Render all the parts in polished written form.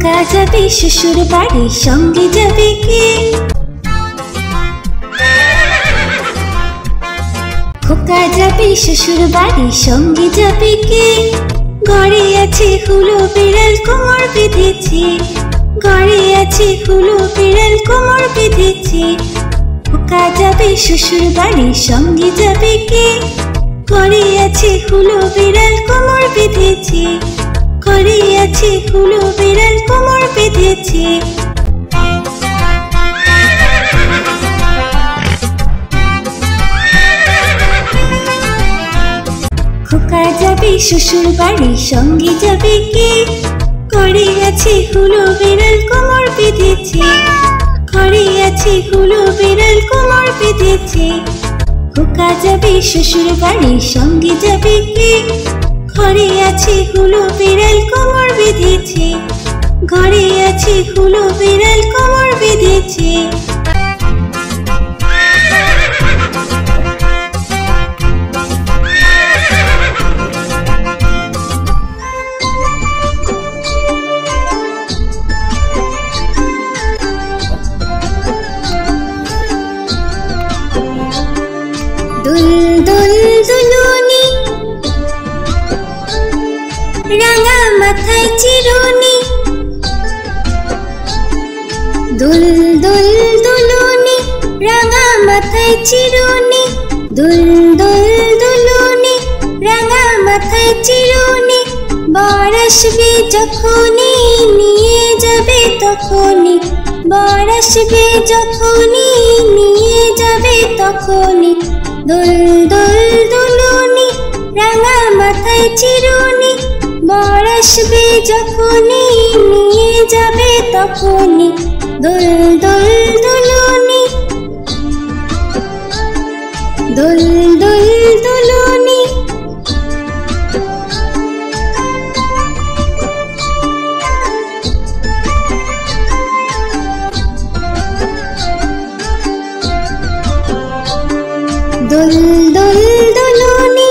খোকা যাবে শ্বশুর বাড়ি, সঙ্গে যাবে কে? খোকা যাবে শ্বশুর বাড়ি, সঙ্গে যাবে কে? ঘরে আছে হুলো বিড়াল, কোমর বেঁধেছে। ঘরে আছে হুলো বিড়াল, কোমর বেঁধেছে। খোকা যাবে শ্বশুর বাড়ি, সঙ্গে যাবে কে? ঘরে আছে হুলো বিড়াল, কোমর বেঁধেছে। ঘরে আছে হুলো বিড়াল, কোমর বেঁধেছে। খোকা যাবে শ্বশুর বাড়ি, সঙ্গে যাবে কে? ঘরে আছে হুলো বিড়াল, কোমর বেঁধেছে। ঘরে আছে হুলো বিড়াল, কোমর বেঁধেছে। খোকা যাবে শ্বশুর বাড়ি, সঙ্গে যাবে কে? ঘরে আছে হুলো বিড়াল, কোমর বেঁধেছে। ঘরে আছে হুলো বিড়াল, কোমর বেঁধেছে। দুল দুল দুলুনি, রাঙা মাথায় চিরুনি। দুল দুল দুলুনি, রাঙা মাথায় চিরুনি। দুল দুল দুলুনি, রাঙা মাথায় চিরুনি। বর আসবে যখনই, নিয়ে যাবে তখনই। বর আসবে যখনই, নিয়ে যাবে তখনই। দুল দুল দুলুনি, রাঙা মাথায় চিরুনি। বর আসবে যখনই, নিয়ে যাবে তখনই। দুল দুল দুলুনি, দুল দুল দুলুনি। দুল দুল দুলুনি,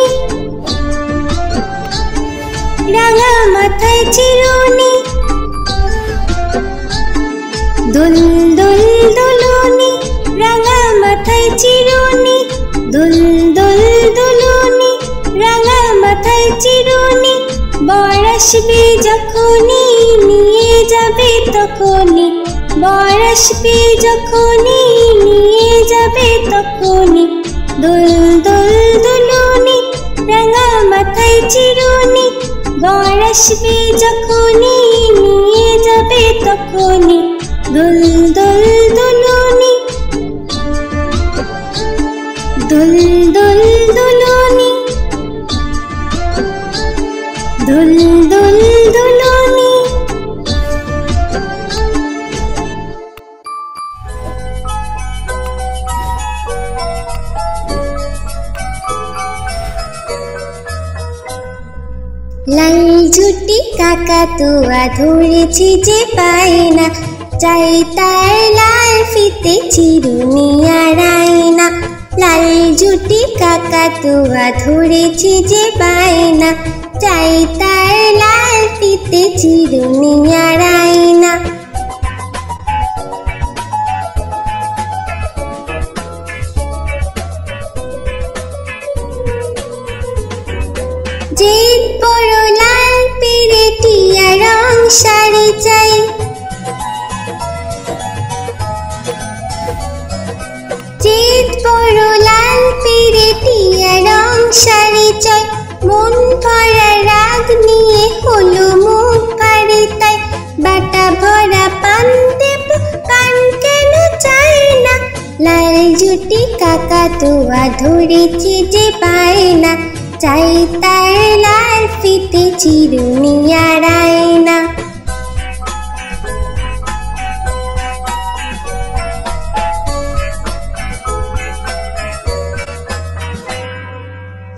রাঙা মাথায় চিরুনি। দুল দুল দুলুনি, রাঙা মাথায় চিরুনি। দুল দুল দুলুনি, রাঙা মাথায় চিরুনি। বর আসবে যখনই, নিয়ে যাবে তখনই। বর আসবে যখনই, নিয়ে যাবে তখনই। দুল দুল দুলুনি, রাঙা মাথায় চিরুনি। বর আসবে যখনই, নিয়ে যাবে তখনই। দুল দুল দুলুনি, দুল দুল দুলুনি। দুল দুল দুলুনি। লাল ঝুটি কাকাতুয়া ধরেছি যে পায় না, চাই তার লাল ফিতে চিরুনি আর আয়না। লাল ঝুটি কাকাতুয়া ধরেছি যে পায় না, চাই তার লাল ফিতে চিরুনি আর আয়না। জিদ বড় লাল পেরেটিয়া রং শাড়ি চাই। জিদ বড় লাল পেরেটিয়া রং শাড়ি চাই। মন ভরা রাগ নিয়ে হলো মুখ ভারী তাই। বাটা ভরা পান দেব, পান কেন চাই না। লাল ঝুটি কাকাতুয়া ধরেছি যে পায় না, চাই তার লাল ফিতে চিরুনি আর আয়না।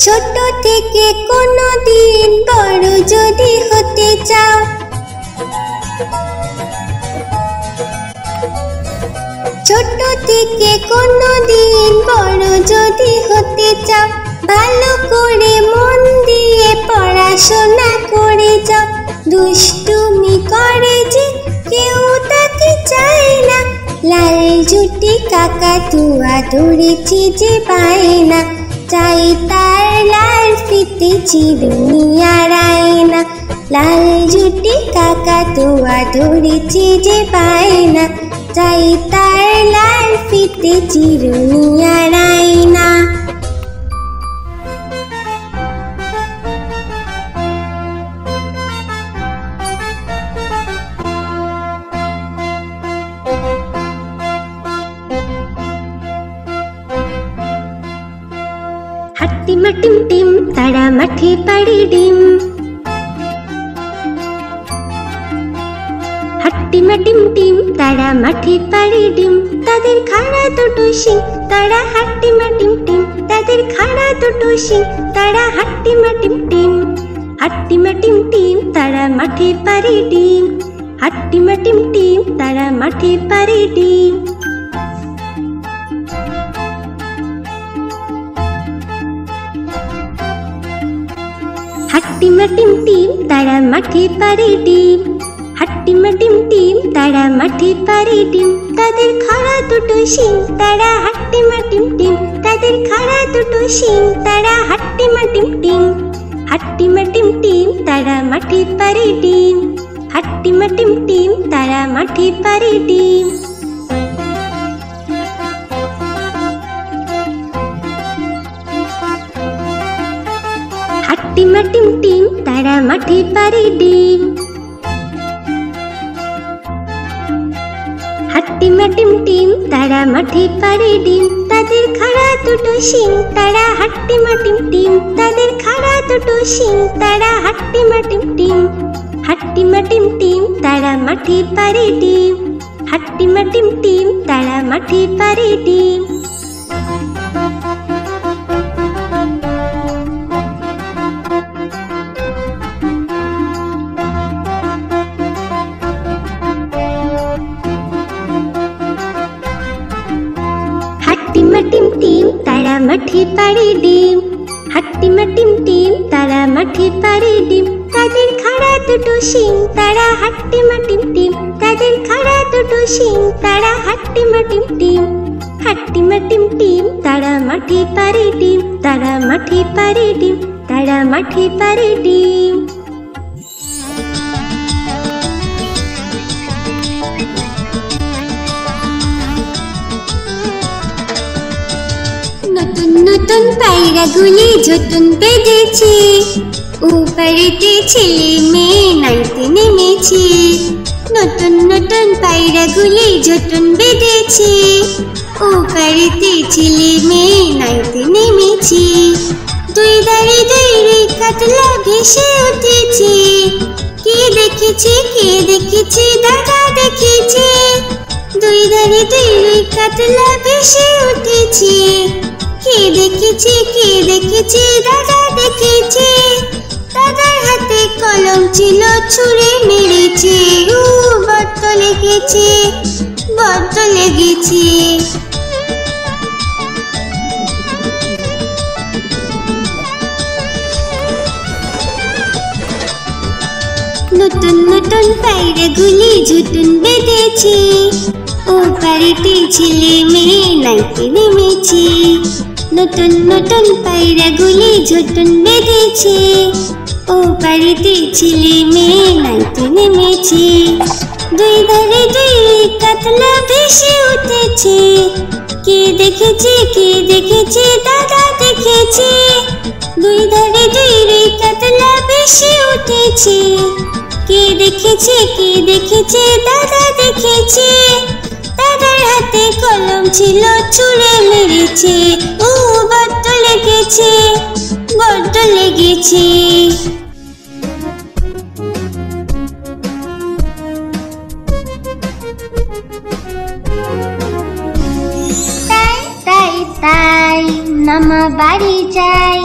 ছোট থেকে কোনো দিন বড় যদি হতে চাও, ছোট থেকে কোনো দিন বড় যদি হতে চাও, ভালো করে মন দিয়ে পড়াশোনা করে যাও। দুষ্টুমি করে যে জুটি কাকাতুয়া ধরেছে যে বায়না, চাই তার লাল ফিতে চিরুনি আর আয়না। লাল জুটি কাকাতুয়া ধরেছে যে বায়না, চাই তার লাল ফিতে চিরুনি আর আয়না। হাট্টিমা টিম টিম তারা মাঠে পাড়ে ডিম, হাট্টিমা টিম টিম তারা মাঠে পাড়ে ডিম। তাদের খাড়া দুটো শিং তারা হাট্টিমা টিম টিম, তাদের খাড়া দুটো শিং তারা হাট্টিমা টিম টিম। হাট্টিমা টিম টিম তারা মাঠে পাড়ে ডিম, হাট্টিমা টিম টিম তারা মাঠে পাড়ে ডিম। হাট্টিমা টিম টিম তারা মাঠে পাড়ে ডিম, হাট্টিমা টিম টিম তারা মাঠে পাড়ে ডিম। তাদের খাড়া দুটো শিং তারা হাট্টিমা টিম টিম, তাদের খাড়া দুটো শিং তারা হাট্টিমা টিম টিম। হাট্টিমা টিম টিম তারা মাঠে পাড়ে ডিম, হাট্টিমা টিম টিম তারা মাঠে পাড়ে ডিম। হাট্টিমা টিম টিম তারা মাঠে পাড়ে ডিম, হাট্টিমা টিম টিম তারা মাঠে পাড়ে ডিম। তাদের খাড়া দুটো শিং তারা হাট্টিমা টিম টিম, তাদের খাড়া দুটো শিং তারা হাট্টিমা টিম টিম। হাট্টিমা টিম টিম তারা মাঠে পাড়ে ডিম, হাট্টিমা টিম টিম তারা মাঠে পাড়ে ডিম। হাট্টিমা টিম টিম তারা মাঠে পাড়ে ডিম, হাট্টিমা টিম টিম তারা মাঠে পাড়ে ডিম। তাদের খাড়া দুটো শিং তারা হাট্টিমা টিম টিম, তাদের খাড়া দুটো শিং তারা হাট্টিমা টিম টিম। হাট্টিমা টিম টিম তারা মাঠে পাড়ে ডিম, তারা মাঠে পাড়ে ডিম, তারা মাঠে পাড়ে ডিম। নতুন নতুন পায়রাগুলি ঝুটুন বেঁধেছে, উপরেতে ছেলে মেয়ে নাইতে নেমেছে। নতুন নতুন পায়রাগুলি ঝুটুন বেঁধেছে, উপরেতে ছেলে মেয়ে নাইতে নেমেছে। দুই ধারে দুই রুই কাতলা ভেসে উঠেছে, কে দেখেছে কে দেখেছে দাদা দেখেছে। দুই ধারে দুই রুই কাতলা ভেসে উঠেছে, কে দেখেছে কে দেখেছে দাদা দেখেছে। দাদার হাতে কলম ছিল ছুঁড়ে মেরেছে, বড্ড লেগেছে বড্ড লেগেছে। নতুন নতুন পায়রাগুলি ঝুটুন বেঁধেছে, ও পাড়েতে ছেলে মেয়ে নাইতে নেমেছে। নতুন নতুন পায়রাগুলি ঝুটুন বেঁধেছে, ও পাড়েতে ছেলে মেয়ে নাইতে নেমেছে। দুই ধারে দুই কাতলা ভেসে উঠেছে, কে দেখেছে কে দেখেছে দাদা দেখেছে। দুই ধারে দুই কাতলা ভেসে উঠেছে, কে দেখেছে কে দেখেছে দাদা দেখেছে। দাদার হাতে কলম ছিল ছুঁড়ে মেরেছে, বড্ড লেগেছে বড্ড লেগেছে। তাই তাই তাই মামা বাড়ি যাই,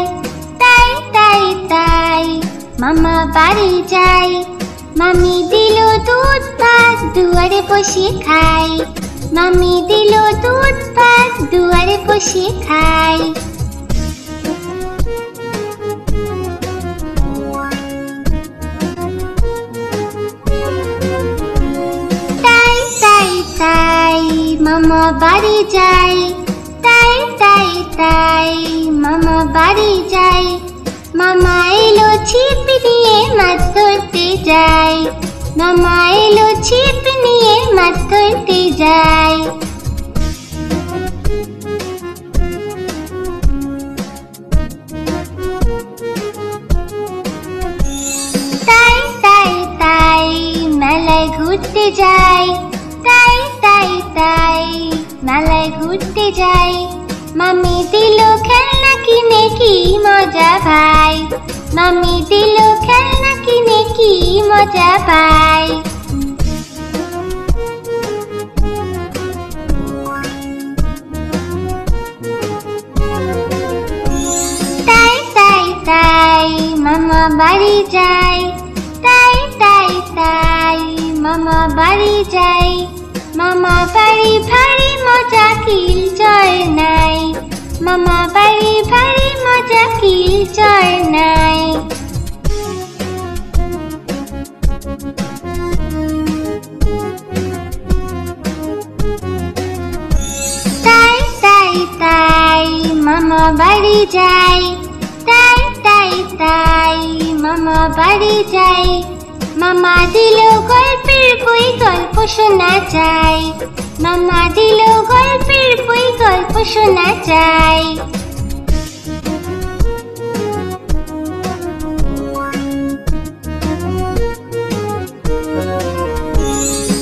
তাই তাই তাই মামা বাড়ি যাই। মামি দিল দুধ ভাত দুয়ারে বসে খাই, মামি দিল দুধ ভাত দুয়ারে বসে খাই। তাই তাই তাই মামা বাড়ি যাই, তাই তাই তাই মামা বাড়ি যাই। মামা এলো ছিপ নিয়ে মাছ ধরতে যাই, মামা এলো ছিপ নিয়ে মাছ ধরতে যাই। তাই তাই তাই মেলায় ঘুরতে যাই, তাই তাই তাই মেলায় ঘুরতে যাই। মামি দিল খেলনা কিনে কি মজা ভাই, মামি দিল খেলনা কিনে কি মজা পাই। তাই তাই তাই মামা বাড়ি যাই, তাই তাই তাই মামা বাড়ি যাই। মামা বাড়ি ভারী মজা কিল চর নাই, মামা বাড়ি ভারী মজা কিল চর নাই। তাই তাই তাই মামা বাড়ি যাই, তাই তাই তাই মামা বাড়ি যাই। মামা দিল গল্পের বই গল্প শোনা যায়, মামা দিল গল্পের বই গল্প শোনা যায়।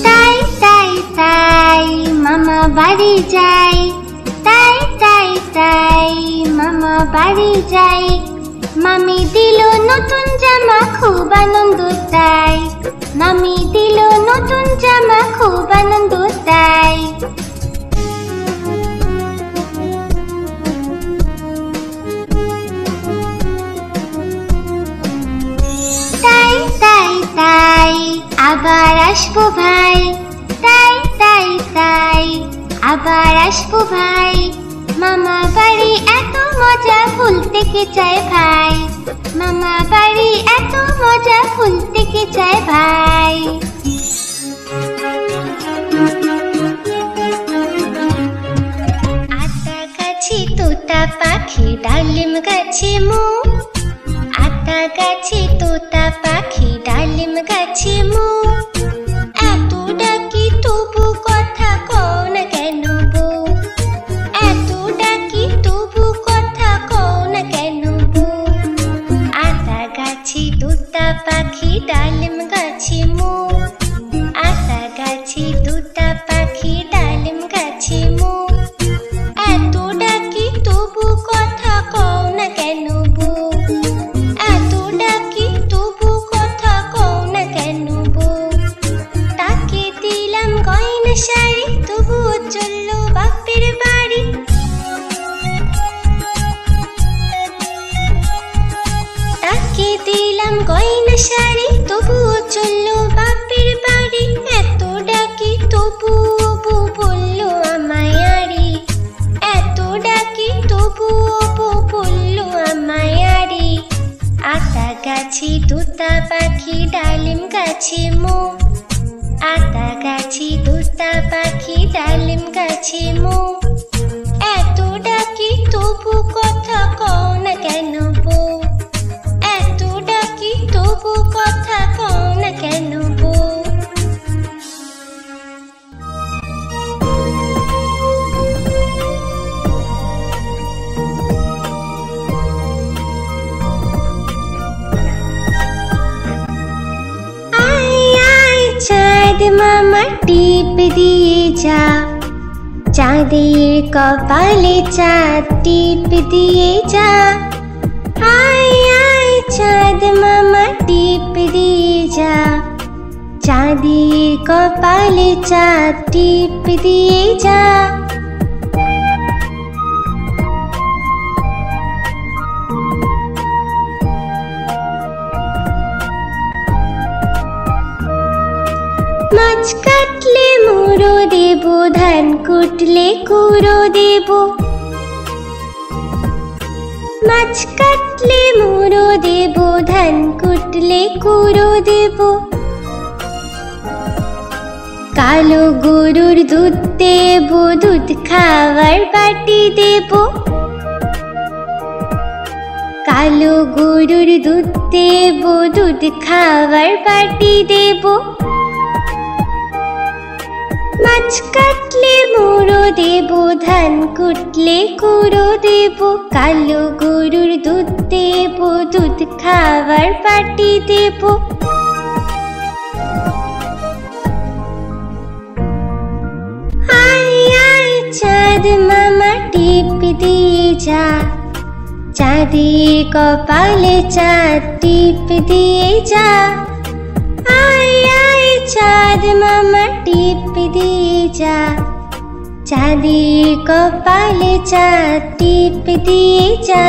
তাই তাই তাই মামা বাড়ি যাই, তাই তাই তাই মামা বাড়ি যাই। মামি দিল নতুন জামা খুব আনন্দ তাই, মামি দিল নতুন জামা খুব আনন্দ তাই। তাই তাই তাই আবার আসবো ভাই, তাই তাই তাই আবার আসবো ভাই। মামা বাড়ি এত মজা ভুলতে কে চায় ভাই, মামা বাড়ি এত মজা ভুলতে কে চায় ভাই। আতা গাছে তোতা পাখি ডালিম গাছে মো, আতা গাছে তোতা পাখি ডালিম গাছে মো। এত ডাকি তবু কথা কও না কেন বউ, এত ডাকি তবু কথা কও না কেন বউ। আতা গাছে তোতা পাখি ডালিম গাছে মো, আতা গাছে তোতা পাখি ডালিম গাছে মো। এত ডাকি তবু কথা কও না কেন বউ, এত ডাকি তবু কথা কও না কেন বউ। তাকে দিলাম গয়না শাড়ি তবুও চললো বাপের বাড়ি, তাকে দিলাম গয়না শাড়ি তবুও চললো বাপের বাড়ি। এত ডাকি তবুও বউ বললো আমায় আড়ি, এত ডাকি তবুও বউ বললো আমায় আড়ি। আতা গাছে তোতা পাখি ডালিম গাছে মো, আতা গাছে তোতা পাখি ডালিম গাছে মো। এত ডাকি তবু কথা কও না কেন বউ, এত ডাকি তবু কথা কও না কেন বউ। চাঁদ মামা টিপ দিয়ে যা, চাঁদের কপালে চাঁদ টিপ দিয়ে যা। আয় আয় চাঁদ মামা টিপ দিয়ে যা, চাঁদের কপালে চাঁদ টিপ দিয়ে যা। মাছ কাটলে মুড়ো দেব, ধান কুটলে কুড়ো দেব। মাছ কাটলে মুড়ো দেব, ধান কুটলে কুড়ো দেব। কালো গরুর দুধ দেব, দুধ খাওয়ার বাটি দেব। কালো গরুর দুধ দেব, দুধ খাওয়ার বাটি দেব। মাছ কাটলে মুড়ো দেব, ধান কুটলে কুড়ো দেব। কালো গরুর দুধ দেব, দুধ খাওয়ার বাটি দেব। আয় আয় চাঁদ মামা টিপ দিয়ে যা, চাঁদের কপালে চাঁদ টিপ দিয়ে যা। আয় আয় চাঁদ মামা টিপ দিয়ে যা, চাঁদের কপালে চাঁদ টিপ দিয়ে যা।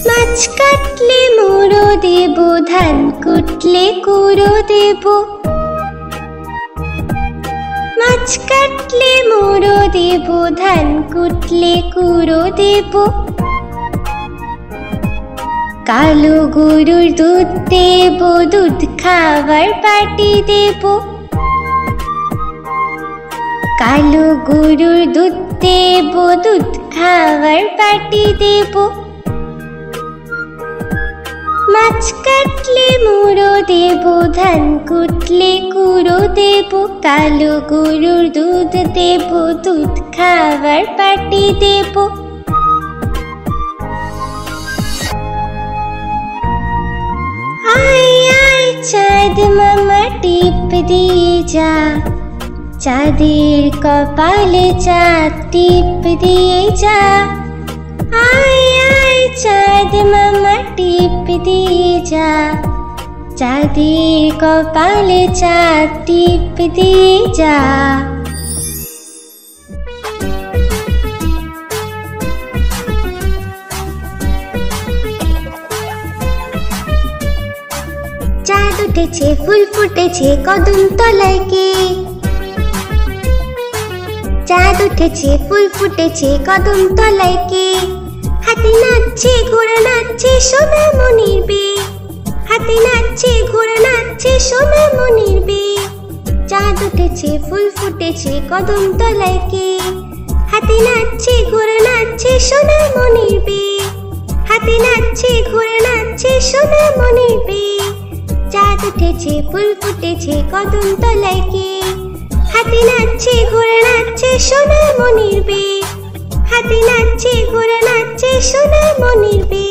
মাছ কাটলে মুড়ো দেব, ধান কুটলে কুড়ো দেব। মাছ কাটলে মুড়ো দেব, ধান কুটলে কুড়ো দেব। কালো গরুর দুধ দেব, দুধ খাওয়ার বাটি দেব। কালো গরুর দুধ দেব, দুধ খাওয়ার বাটি দেব। মাছ কাটলে মুড়ো দেব, ধান কুটলে কুড়ো দেব। কালো গরুর দুধ দেব, দুধ খাওয়ার বাটি দেব। আয় আয় চাঁদ মামা টিপ দিয়ে যা, চাঁদের কপালে চাঁদ টিপ দিয়ে যা। আয় আয় চাঁদ মামা টিপ দিয়ে যা, চাঁদের কপালে চাঁদ টিপ দিয়ে যা। চাঁদ উঠেছে, ফুল ফুটেছে, কদম তলায় কে? চাঁদ উঠেছে, ফুল ফুটেছে, কদম তলায় কে? হাতি নাচছে, ঘোড়া নাচছে, সোনা মনির বে। হাতি নাচছে, ঘোড়া নাচছে, সোনা মনির বে। চাঁদ উঠেছে, ফুল ফুটেছে, কদম তলায় কে? হাতি নাচছে, ঘোড়া নাচছে, সোনা মনির বে। হাতি নাচছে, ঘোড়া নাচছে, সোনা মনির বে। চাঁদ উঠেছে, ফুল ফুটেছে, কদম তলায় কে? হাতি নাচছে, ঘোড়া নাচছে, সোনা মনির বে। হাতি নাচছে, ঘোড়া নাচছে, সোনা মনির বে।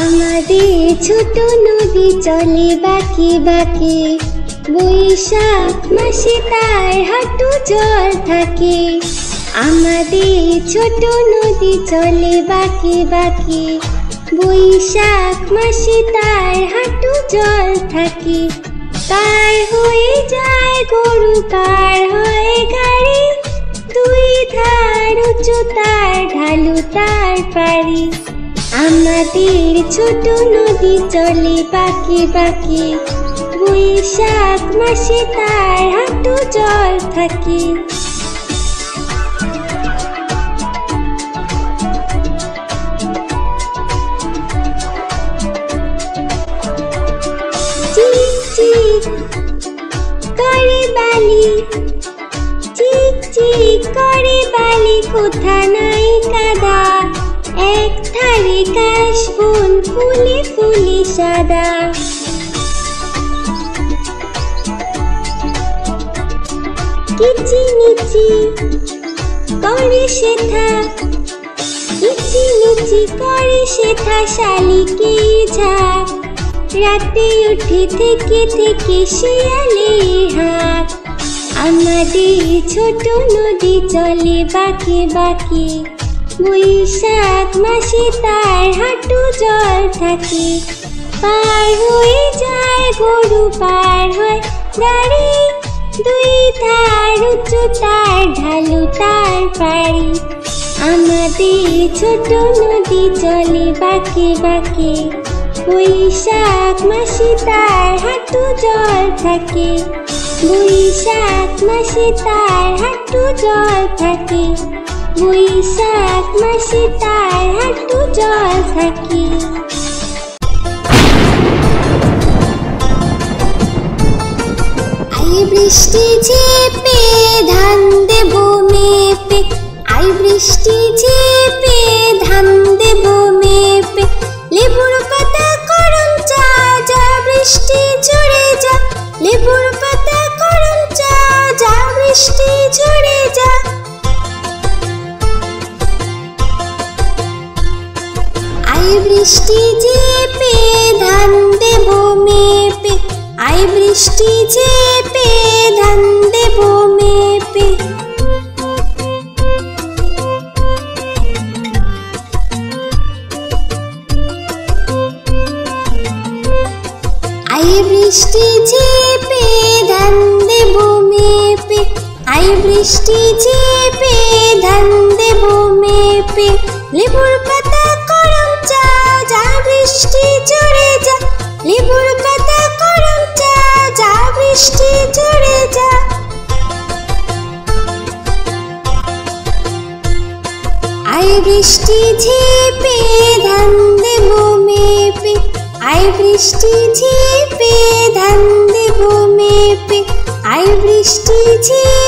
আমাদের ছোট নদী চলে বাঁকে বাঁকে, বৈশাখ মাসে তার হাঁটু জল থাকে। আমাদের ছোট নদী চলে বাঁকে বাঁকে, বৈশাখ মাসে তার হাঁটু জল থাকে। পার হয়ে যায় গরু, পার হয়ে গাড়ি, দুই ধার উঁচু তার, ঢালু তার পারি। আমাদের ছোট নদী চলে বাঁকে বাঁকে, বৈশাখ মাসে তার হাঁটু জল থাকে। চিক চিক করে বালি, চিক চিক করে বালি, কোথা নাই কাদা। এক ধারে কাশবন, ফুলে ফুলে সাদা। কিচিমিচি করে শেঠা, কিচিমিচি করে শেঠা, শালিকে ঝাঁক। রাতে উঠে থেকে থেকে শিয়ালের হাঁক। আমাদের ছোট নদী চলে বাঁকে বাঁকে, বৈশাখ মাসে তার হাঁটু জল থাকে। পার হয়ে যায় গরু, পার হয় গাড়ি, দুই ধার উঁচু তার, ঢালু তার পারি। আমাদের ছোট নদী চলে বাঁকে বাঁকে, বৈশাখ মাসে তার হাঁটু জল থাকে, বৈশাখ মাসে তার হাঁটু জল থাকে, বৈশাখ মাসে তার হাঁটু জল থাকে। আই বৃষ্টি ঝেপে ধান দেব মেপে, আই বৃষ্টি ঝেপে ধান দেব মেপে, লেবুর পাতা করম চা যা বৃষ্টি ঝরে যা, লেবুর পাতা করম চা যা বৃষ্টি ঝরে যা। আই বৃষ্টি ঝেপে ধান দেব মেপে, আই বৃষ্টি ঝেপে ধান দেব মেপে। আই বৃষ্টি ঝেপে ধান দেব মেপে, আই বৃষ্টি ঝেপে ধান দেব মেপে, লেবুর পাতা করম চা যা বৃষ্টি ঝরে যা, লেবুর পাতা করম চা যা বৃষ্টি ঝরে যা। আই বৃষ্টি ঝেপে ধান দেব মেপে, আই বৃষ্টি ঝেপে ধান দেব মেপে, আই বৃষ্টি ঝেপে